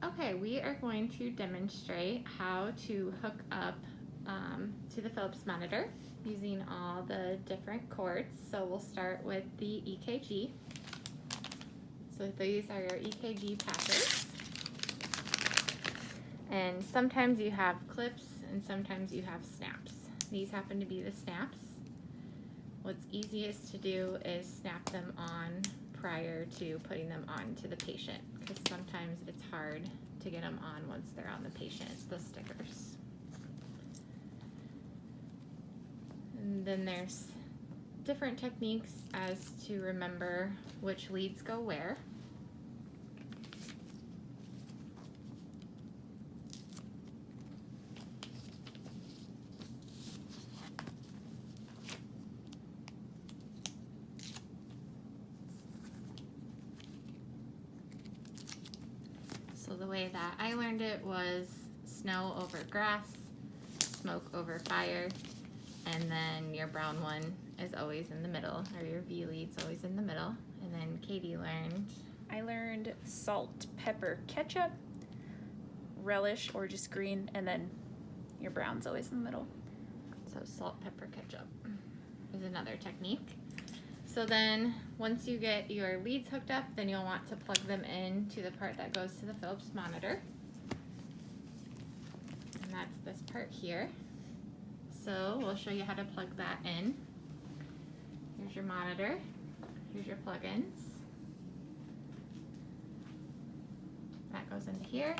Okay, we are going to demonstrate how to hook up to the Philips monitor using all the different cords. So we'll start with the EKG. So these are your EKG patches. And sometimes you have clips and sometimes you have snaps. These happen to be the snaps. What's easiest to do is snap them on prior to putting them on to the patient, because sometimes it's hard to get them on once they're on the patient, the stickers. And then there's different techniques as to remember which leads go where. So the way that I learned it was snow over grass, smoke over fire, and then your brown one is always in the middle, or your V lead's always in the middle. And then Katie learned? I learned salt, pepper, ketchup, relish, or just green, and then your brown's always in the middle. So salt, pepper, ketchup is another technique. So then once you get your leads hooked up, then you'll want to plug them in to the part that goes to the Philips monitor. And that's this part here. So we'll show you how to plug that in. Here's your monitor. Here's your plugins. That goes into here.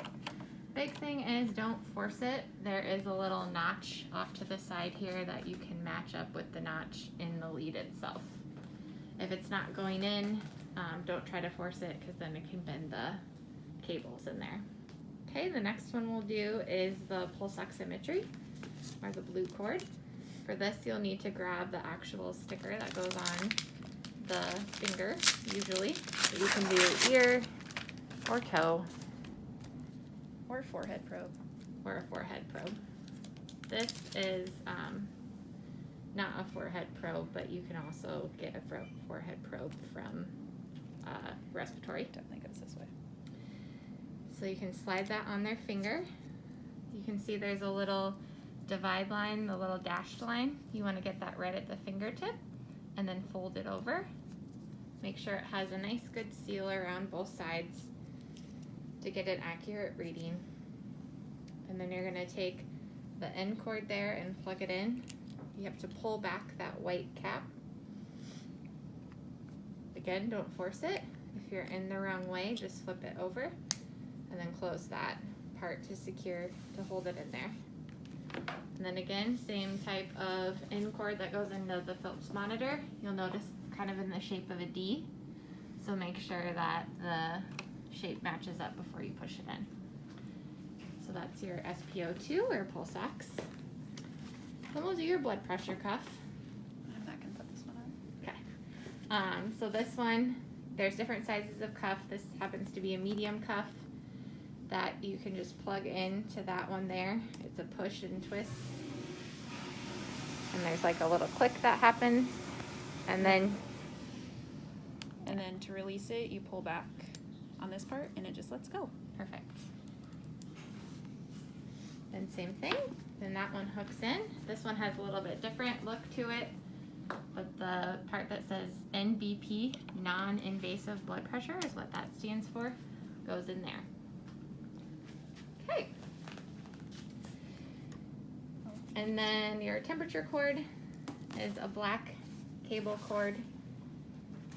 Big thing is don't force it. There is a little notch off to the side here that you can match up with the notch in the lead itself. If it's not going in, don't try to force it, because then it can bend the cables in there. Okay, the next one we'll do is the pulse oximetry, or the blue cord. For this, you'll need to grab the actual sticker that goes on the finger, usually. But you can do ear or toe. Or forehead probe. Or a forehead probe. This is not a forehead probe, but you can also get a forehead probe from respiratory. Definitely goes this way. So you can slide that on their finger. You can see there's a little divide line, the little dashed line. You want to get that right at the fingertip and then fold it over. Make sure it has a nice good seal around both sides to get an accurate reading. And then you're going to take the end cord there and plug it in. You have to pull back that white cap. Again, don't force it. If you're in the wrong way, just flip it over and then close that part to secure, to hold it in there. And then again, same type of end cord that goes into the Philips monitor. You'll notice it's kind of in the shape of a D. So make sure that the shape matches up before you push it in. So that's your SpO2 or pulse ox. Then we'll do your blood pressure cuff. I'm not going to put this one on. Okay. So this one, there's different sizes of cuff. This happens to be a medium cuff that you can just plug into that one there. It's a push and twist. And there's like a little click that happens. And then to release it, you pull back on this part and it just lets go. perfect. Then same thing. Then that one hooks in. This one has a little bit different look to it, but the part that says NBP, non-invasive blood pressure, is what that stands for, goes in there. Okay. And then your temperature cord is a black cable cord.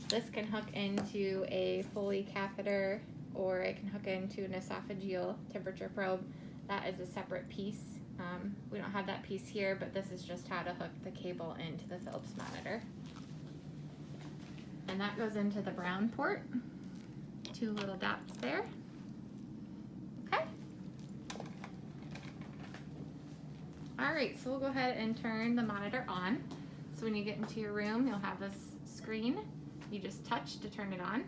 This can hook into a Foley catheter, or it can hook into an esophageal temperature probe. That is a separate piece. We don't have that piece here, but this is just how to hook the cable into the Philips monitor. And that goes into the brown port. Two little dots there. Okay. All right, so we'll go ahead and turn the monitor on. So when you get into your room, you'll have this screen. You just touch to turn it on.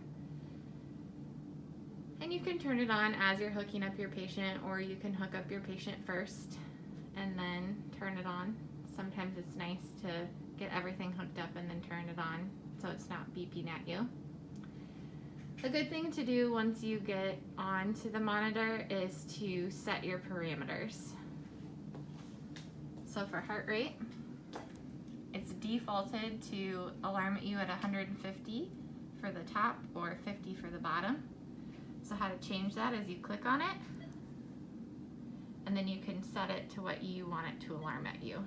And you can turn it on as you're hooking up your patient, or you can hook up your patient first and then turn it on. Sometimes it's nice to get everything hooked up and then turn it on so it's not beeping at you. The good thing to do once you get onto the monitor is to set your parameters. So for heart rate, it's defaulted to alarm at you at 150 for the top or 50 for the bottom. So how to change that is you click on it, and then you can set it to what you want it to alarm at you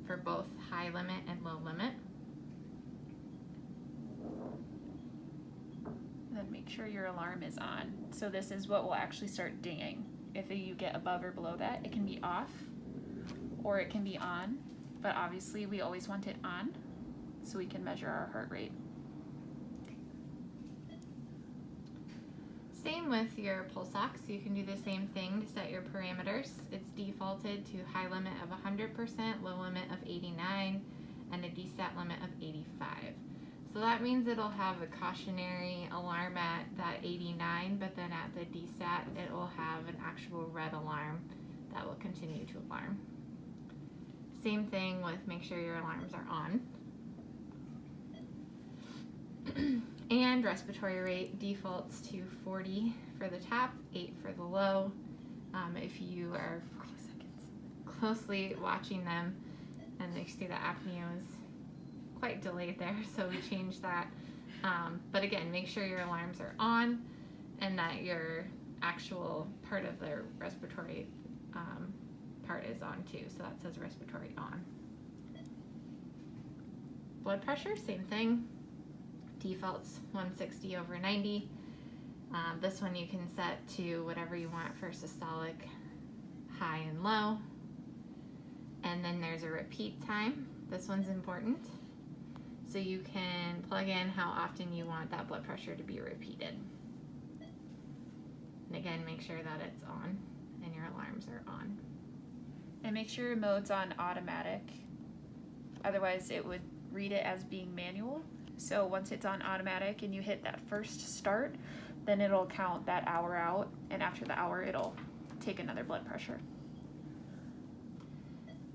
for both high limit and low limit. Then make sure your alarm is on. So this is what will actually start dinging. If you get above or below that, it can be off or it can be on, but obviously we always want it on so we can measure our heart rate. Same with your pulse ox, you can do the same thing to set your parameters. It's defaulted to high limit of 100%, low limit of 89, and a desat limit of 85. So that means it'll have a cautionary alarm at that 89, but then at the desat it will have an actual red alarm that will continue to alarm. Same thing with make sure your alarms are on. And respiratory rate defaults to 40 for the top, 8 for the low. If you are closely watching them, and you see the apnea is quite delayed there, so we changed that. But again, make sure your alarms are on and that your actual part of the respiratory part is on too. So that says respiratory on. Blood pressure, same thing. Defaults 160 over 90. This one you can set to whatever you want for systolic, high and low. And then there's a repeat time. This one's important. So you can plug in how often you want that blood pressure to be repeated. And again, make sure that it's on and your alarms are on. And make sure your mode's on automatic. Otherwise it would read it as being manual. So once it's on automatic and you hit that first start, then it'll count that hour out, and after the hour it'll take another blood pressure.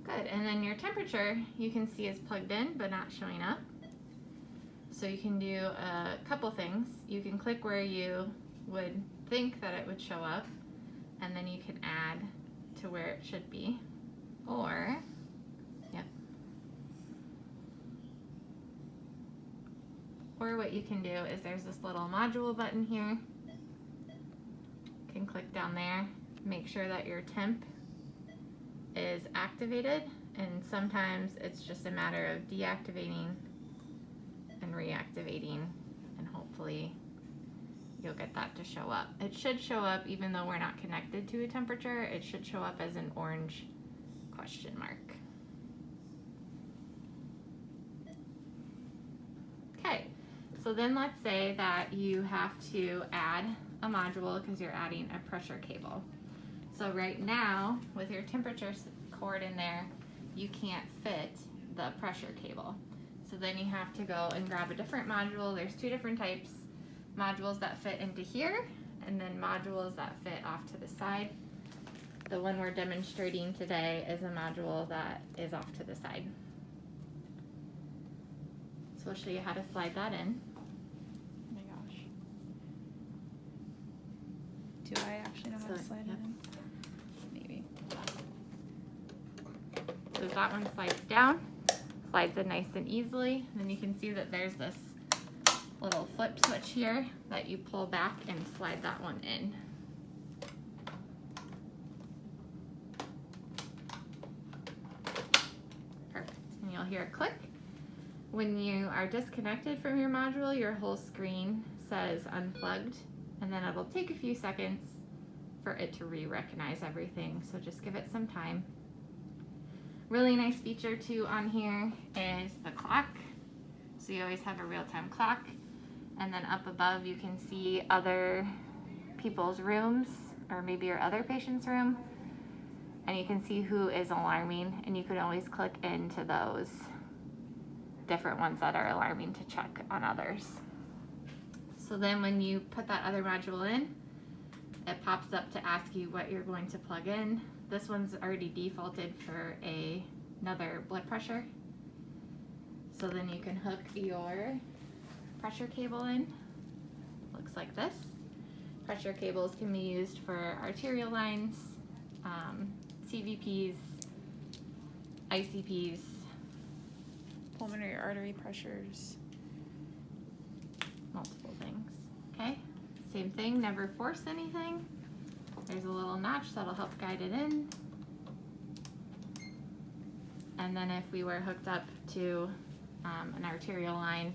Good, and then your temperature you can see is plugged in but not showing up. So you can do a couple things. You can click where you would think that it would show up, and then you can add to where it should be. Or, or what you can do is there's this little module button here. You can click down there, make sure that your temp is activated, and sometimes it's just a matter of deactivating and reactivating, and hopefully you'll get that to show up. It should show up even though we're not connected to a temperature. It should show up as an orange question mark. Okay, so then let's say that you have to add a module because you're adding a pressure cable. So right now, with your temperature cord in there, you can't fit the pressure cable. So then you have to go and grab a different module. There's two different types, modules that fit into here, and then modules that fit off to the side. The one we're demonstrating today is a module that is off to the side. So we'll show you how to slide that in. Oh my gosh. Do I actually know how to slide it in? Maybe. So that one slides down, slides in nice and easily. And then you can see that there's this little flip switch here that you pull back and slide that one in. Perfect. And you'll hear a click. When you are disconnected from your module, your whole screen says unplugged, and then it'll take a few seconds for it to re-recognize everything. So just give it some time. Really nice feature too on here is the clock. So you always have a real-time clock. And then up above you can see other people's rooms, or maybe your other patient's room. And you can see who is alarming, and you can always click into those different ones that are alarming to check on others. So then when you put that other module in, it pops up to ask you what you're going to plug in. This one's already defaulted for another blood pressure. So then you can hook your pressure cable in. Looks like this. Pressure cables can be used for arterial lines, CVPs, ICPs, Pulmonary artery pressures. multiple things. Okay, same thing, never force anything. There's a little notch that'll help guide it in. And then if we were hooked up to an arterial line,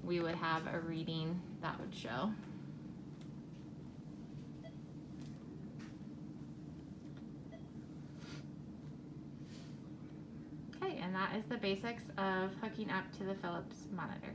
we would have a reading that would show. Okay, and that is the basics of hooking up to the Philips monitor.